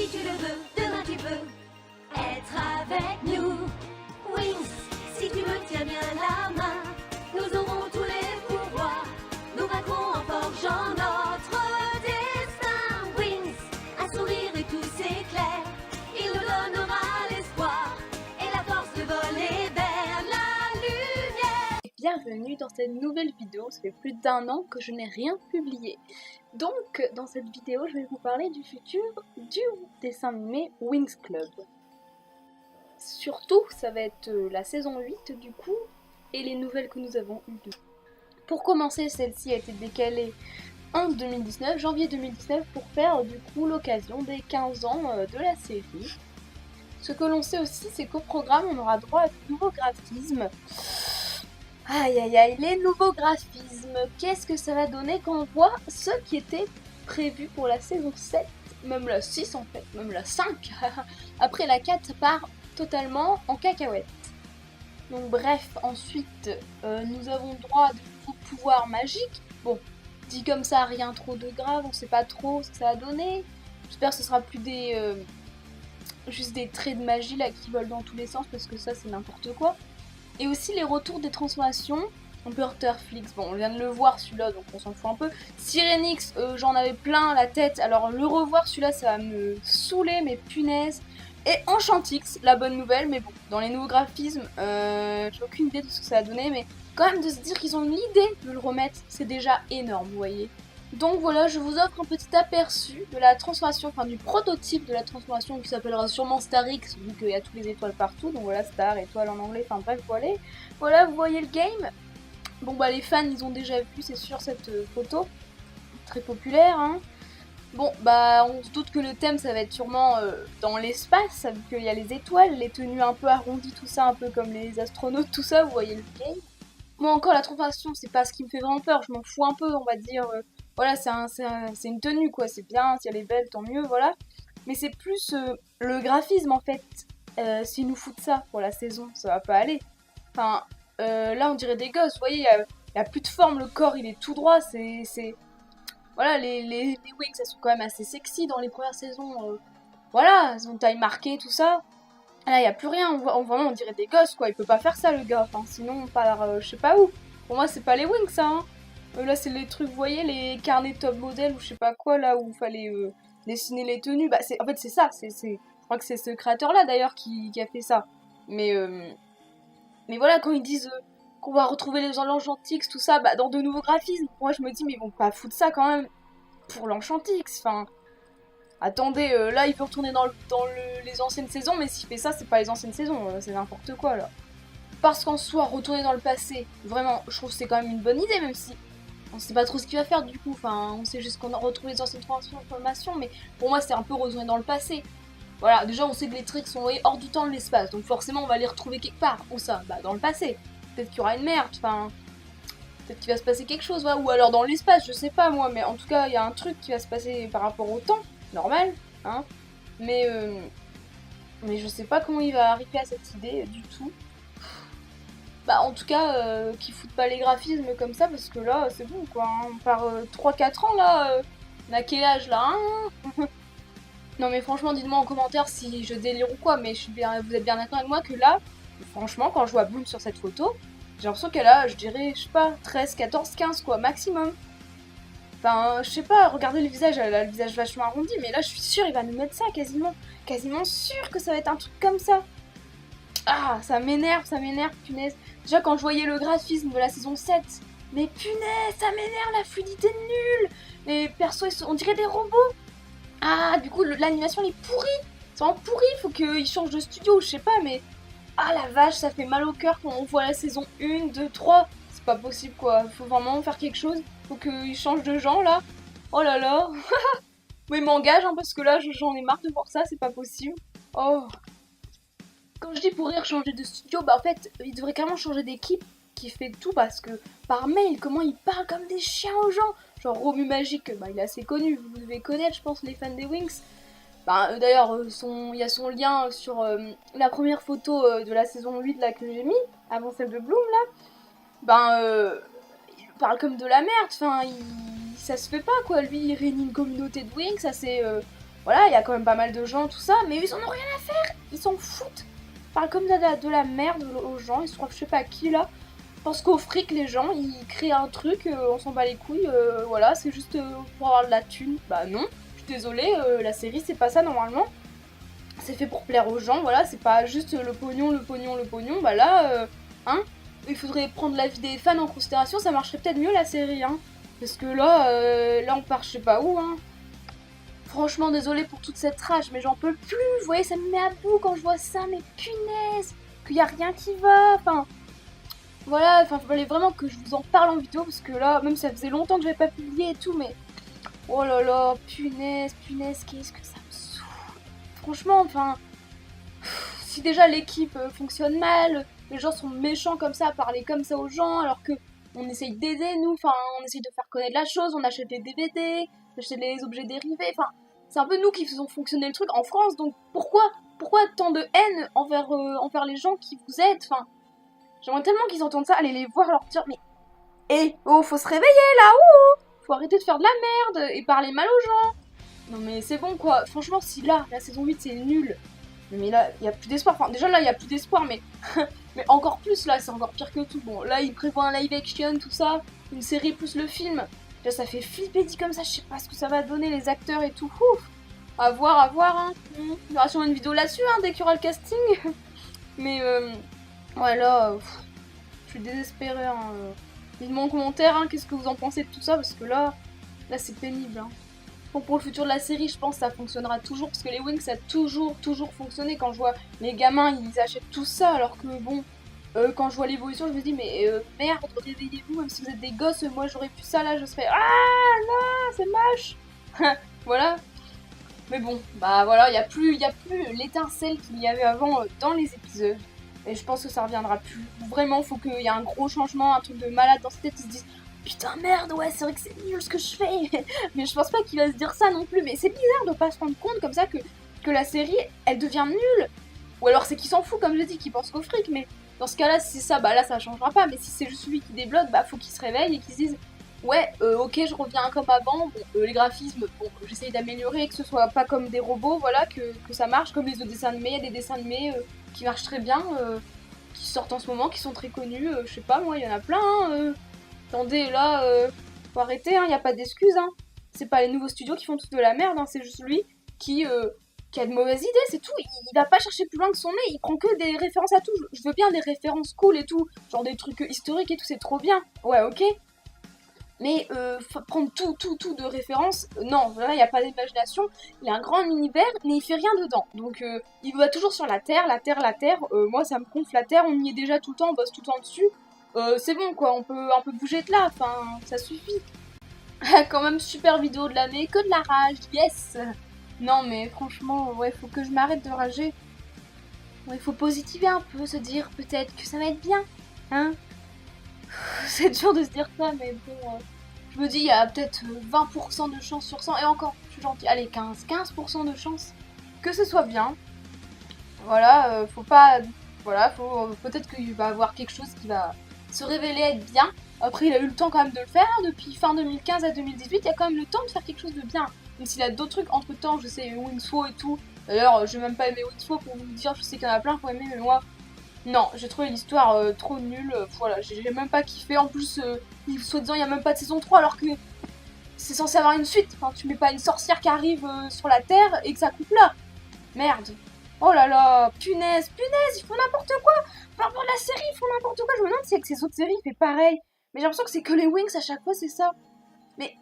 Si tu le veux, demain tu peux être avec nous. Wings, si tu me tiens bien la main, nous aurons tous les pouvoirs. Nous vaincrons en forgeant notre destin. Wings, un sourire et tout s'éclaire. Il nous donnera l'espoir et la force de voler vers la lumière. Bienvenue dans cette nouvelle vidéo, ça fait plus d'1 an que je n'ai rien publié. Donc dans cette vidéo je vais vous parler du futur du dessin animé Winx Club. Surtout ça va être la saison 8 du coup et les nouvelles que nous avons eues de. Pour commencer, celle-ci a été décalée en 2019, janvier 2019, pour faire du coup l'occasion des 15 ans de la série. Ce que l'on sait aussi, c'est qu'au programme on aura droit à de nouveaux graphismes. Aïe aïe aïe, les nouveaux graphismes, qu'est-ce que ça va donner quand on voit ce qui était prévu pour la saison 7, même la 6 en fait, même la 5. Après la 4 ça part totalement en cacahuète. Donc bref, ensuite nous avons droit à de nouveaux pouvoirs magiques. Bon, dit comme ça, rien trop de grave, on sait pas trop ce que ça va donner. J'espère que ce sera plus des juste des traits de magie là qui volent dans tous les sens parce que ça c'est n'importe quoi. Et aussi les retours des transformations. Butterflix, bon on vient de le voir celui-là donc on s'en fout un peu. Sirenix, j'en avais plein la tête, alors le revoir celui-là ça va me saouler, mais punaise. Et Enchantix, la bonne nouvelle, mais bon, dans les nouveaux graphismes, j'ai aucune idée de ce que ça va donner, mais quand même de se dire qu'ils ont l'idée de le remettre, c'est déjà énorme, vous voyez. Donc voilà, je vous offre un petit aperçu de la transformation, enfin du prototype de la transformation qui s'appellera sûrement Starix, vu qu'il y a toutes les étoiles partout, donc voilà, Star, étoile en anglais, enfin bref, voilà. Voilà, vous voyez le game. Bon bah les fans, ils ont déjà vu, c'est sûr, cette photo, très populaire, hein. Bon bah on se doute que le thème ça va être sûrement dans l'espace, vu qu'il y a les étoiles, les tenues un peu arrondies, tout ça, un peu comme les astronautes, tout ça, vous voyez le game. Moi encore la transformation c'est pas ce qui me fait vraiment peur, je m'en fous un peu, on va dire, voilà c'est une tenue quoi, c'est bien, si elle est belle tant mieux, voilà. Mais c'est plus le graphisme en fait, s'ils nous foutent ça pour la saison, ça va pas aller. Enfin là on dirait des gosses, vous voyez, il y a plus de forme, le corps il est tout droit, c'est... Voilà, les Wings elles sont quand même assez sexy dans les premières saisons, voilà, elles ont taille marquée, tout ça. Là, il n'y a plus rien, vraiment, on dirait des gosses, quoi. Il peut pas faire ça, le gars. Enfin, sinon, on part je sais pas où. Pour moi, c'est pas les Wings, ça, hein. Là, c'est les trucs, vous voyez, les carnets top modèle ou je sais pas quoi, là, où il fallait dessiner les tenues. Bah, en fait, c'est ça. Je crois que c'est ce créateur-là, d'ailleurs, qui a fait ça. Mais voilà, quand ils disent qu'on va retrouver les Enchantix, tout ça, bah, dans de nouveaux graphismes, moi, je me dis, mais ils vont pas foutre ça, quand même, pour l'Enchantix. Enfin... Attendez, là il peut retourner dans les anciennes saisons, mais s'il fait ça, c'est pas les anciennes saisons, c'est n'importe quoi là. Parce qu'en soi, retourner dans le passé, vraiment, je trouve que c'est quand même une bonne idée, même si on sait pas trop ce qu'il va faire du coup, enfin, on sait juste qu'on a retrouvé les anciennes transformations, mais pour moi c'est un peu retourner dans le passé. Voilà, déjà on sait que les tricks sont envoyés hors du temps de l'espace, donc forcément on va les retrouver quelque part. Où ça? Bah dans le passé. Peut-être qu'il y aura une merde, enfin... Peut-être qu'il va se passer quelque chose, voilà. Ou alors dans l'espace, je sais pas moi, mais en tout cas il y a un truc qui va se passer par rapport au temps. Normal, hein, mais je sais pas comment il va arriver à cette idée du tout. Bah en tout cas, qu'ils foutent pas les graphismes comme ça, parce que là, c'est bon quoi, hein. On part 3-4 ans là, on a quel âge là, hein? Non mais franchement, dites-moi en commentaire si je délire ou quoi, mais vous êtes bien d'accord avec moi que là, franchement, quand je vois Bloom sur cette photo, j'ai l'impression qu'elle a, je dirais, je sais pas, 13, 14, 15 quoi, maximum. Enfin, je sais pas, regardez le visage, elle a le visage vachement arrondi, mais là je suis sûre il va nous mettre ça, quasiment sûre que ça va être un truc comme ça. Ah, ça m'énerve, punaise. Déjà quand je voyais le graphisme de la saison 7, mais punaise, ça m'énerve, la fluidité nulle. Les persos, on dirait des robots. Ah, du coup l'animation elle est pourrie, c'est vraiment pourri, faut qu'ils changent de studio, je sais pas, mais... Ah la vache, ça fait mal au cœur quand on voit la saison 1, 2, 3. C'est pas possible quoi, faut vraiment faire quelque chose. Faut qu'ils changent de genre là. Oh là là. Mais ils m'engagent hein, parce que là j'en ai marre de voir ça, c'est pas possible. Oh. Quand je dis pour rire changer de studio, bah en fait ils devraient carrément changer d'équipe qui fait tout parce que par mail, comment ils parlent comme des chiens aux gens. Genre Romu Magique, bah il est assez connu, vous devez connaître je pense les fans des Wings. Bah, d'ailleurs, il y a son lien sur la première photo de la saison 8 là que j'ai mis, avant celle de Bloom là. Ben, il parle comme de la merde, enfin, ça se fait pas quoi. Lui, il réunit une communauté de Wings, ça c'est voilà, il y a quand même pas mal de gens, tout ça, mais ils en ont rien à faire, ils s'en foutent. Ils parlent comme de la merde aux gens, ils se croient je sais pas qui là. Parce qu'au fric, les gens, ils créent un truc, on s'en bat les couilles, voilà, c'est juste pour avoir de la thune. Bah non, je suis désolée, la série c'est pas ça normalement. C'est fait pour plaire aux gens, voilà, c'est pas juste le pognon, le pognon, le pognon. Bah là, hein, il faudrait prendre l'avis des fans en considération, ça marcherait peut-être mieux la série, hein. Parce que là, là on part je sais pas où, hein. Franchement, désolée pour toute cette rage, mais j'en peux plus. Vous voyez, ça me met à bout quand je vois ça, mais punaise, qu'il y a rien qui va. Enfin, voilà, enfin, il fallait vraiment que je vous en parle en vidéo parce que là, même ça faisait longtemps que j'avais pas publié et tout, mais oh là là, punaise, punaise, qu'est-ce que ça me saoule. Franchement, enfin, si déjà l'équipe fonctionne mal, les gens sont méchants comme ça, à parler comme ça aux gens, alors que on essaye d'aider nous, enfin, on essaye de faire connaître la chose, on achète des DVD, on achète les objets dérivés, enfin, c'est un peu nous qui faisons fonctionner le truc en France, donc pourquoi tant de haine envers les gens qui vous aident, enfin, j'aimerais tellement qu'ils entendent ça, aller les voir, leur dire, mais, oh, faut se réveiller là, faut arrêter de faire de la merde et parler mal aux gens. Non mais c'est bon quoi, franchement si là, la saison 8 c'est nul, mais là, il y a plus d'espoir, enfin déjà là il y a plus d'espoir, mais mais encore plus là, c'est encore pire que tout. Bon, là ils prévoient un live action, tout ça, une série plus le film. Là ça fait flipper dit comme ça, je sais pas ce que ça va donner, les acteurs et tout. Ouf. À voir, hein. Il y aura sûrement une vidéo là-dessus, hein, dès qu'il y aura le casting. Mais ouais là, je suis désespérée, hein. Dites-moi en commentaire, hein, qu'est-ce que vous en pensez de tout ça, parce que là c'est pénible, hein. Bon, pour le futur de la série, je pense que ça fonctionnera toujours, parce que les Wings, ça a toujours fonctionné. Quand je vois les gamins, ils achètent tout ça, alors que bon, quand je vois l'évolution, je me dis, mais merde, réveillez-vous, même si vous êtes des gosses, moi j'aurais pu ça, là, je serais, ah non, c'est moche. Voilà. Mais bon, bah voilà, il y a plus l'étincelle qu'il y avait avant dans les épisodes. Et je pense que ça reviendra plus. Vraiment, faut qu'il y ait un gros changement, un truc de malade dans sa tête, ils se disent, putain merde, ouais, c'est vrai que c'est nul ce que je fais. Mais je pense pas qu'il va se dire ça non plus. Mais c'est bizarre de pas se rendre compte comme ça que la série, elle devient nulle. Ou alors c'est qu'il s'en fout, comme je dis, qu'il pense qu'au fric. Mais dans ce cas-là, si c'est ça, bah là ça changera pas. Mais si c'est juste lui qui débloque, bah faut qu'il se réveille et qu'il se dise, ouais, ok, je reviens comme avant. Bon, les graphismes, bon, j'essaye d'améliorer, que ce soit pas comme des robots, voilà, que ça marche comme les autres dessins animés. Il y a des dessins animés qui marchent très bien, qui sortent en ce moment, qui sont très connus. Je sais pas, moi, il y en a plein, hein, attendez, là, faut arrêter, hein, y a pas d'excuses, hein. C'est pas les nouveaux studios qui font toute de la merde, hein, c'est juste lui qui a de mauvaises idées, c'est tout. Il va pas chercher plus loin que son nez, il prend que des références à tout. Je veux bien des références cool et tout, genre des trucs historiques et tout, c'est trop bien. Ouais, ok. Mais prendre tout de référence, non, là, y a pas d'imagination. Il y a un grand univers, mais il fait rien dedans. Donc, il va toujours sur la Terre. Moi, ça me gonfle la Terre, on y est déjà tout le temps, on bosse tout le temps dessus. C'est bon quoi, on peut un peu bouger de là, enfin ça suffit. Quand même super vidéo de l'année, que de la rage, yes. Non mais franchement, ouais, faut que je m'arrête de rager. Ouais, faut positiver un peu, se dire peut-être que ça va être bien, hein. C'est dur de se dire ça, mais bon, je me dis il y a peut-être 20% de chance sur 100, et encore, je suis gentille, allez 15% de chance que ce soit bien. Voilà, faut pas, voilà, peut-être qu'il va avoir quelque chose qui va se révéler être bien. Après, il a eu le temps quand même de le faire, hein, depuis fin 2015 à 2018, il y a quand même le temps de faire quelque chose de bien. Même s'il a d'autres trucs entre temps, je sais, Winslow et tout. D'ailleurs, j'ai même pas aimé Winslow pour vous le dire, je sais qu'il y en a plein qui ont aimé, mais moi, non, j'ai trouvé l'histoire trop nulle. Voilà, j'ai même pas kiffé. En plus, soi-disant, il y a même pas de saison 3, alors que c'est censé avoir une suite. Enfin, tu mets pas une sorcière qui arrive sur la Terre et que ça coupe là. Merde. Oh là là, punaise, ils font n'importe quoi. Par rapport à la série, ils font n'importe quoi. Je me demande si avec ces autres séries, il fait pareil. Mais j'ai l'impression que c'est que les Wings à chaque fois, c'est ça. Mais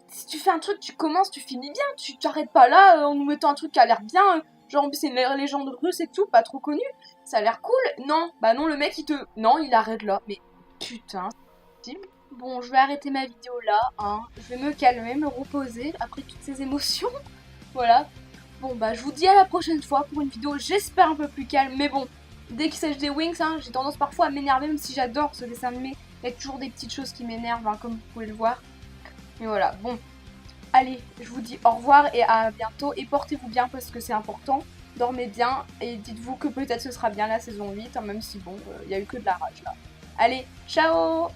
si tu fais un truc, tu commences, tu finis bien. Tu t'arrêtes pas là en nous mettant un truc qui a l'air bien. Genre, en plus, c'est une légende russe et tout, pas trop connue. Ça a l'air cool. Non, bah non, le mec, non, il arrête là. Mais putain. Bon, je vais arrêter ma vidéo là, hein. Je vais me calmer, me reposer après toutes ces émotions. Voilà. Bon bah je vous dis à la prochaine fois pour une vidéo j'espère un peu plus calme, mais bon, dès qu'il s'agit des Wings, hein, j'ai tendance parfois à m'énerver même si j'adore ce dessin animé, il y a toujours des petites choses qui m'énervent, hein, comme vous pouvez le voir. Mais voilà, bon, allez, je vous dis au revoir et à bientôt, et portez-vous bien parce que c'est important, dormez bien, et dites-vous que peut-être ce sera bien la saison 8, hein, même si bon, il y a eu que de la rage là. Allez, ciao!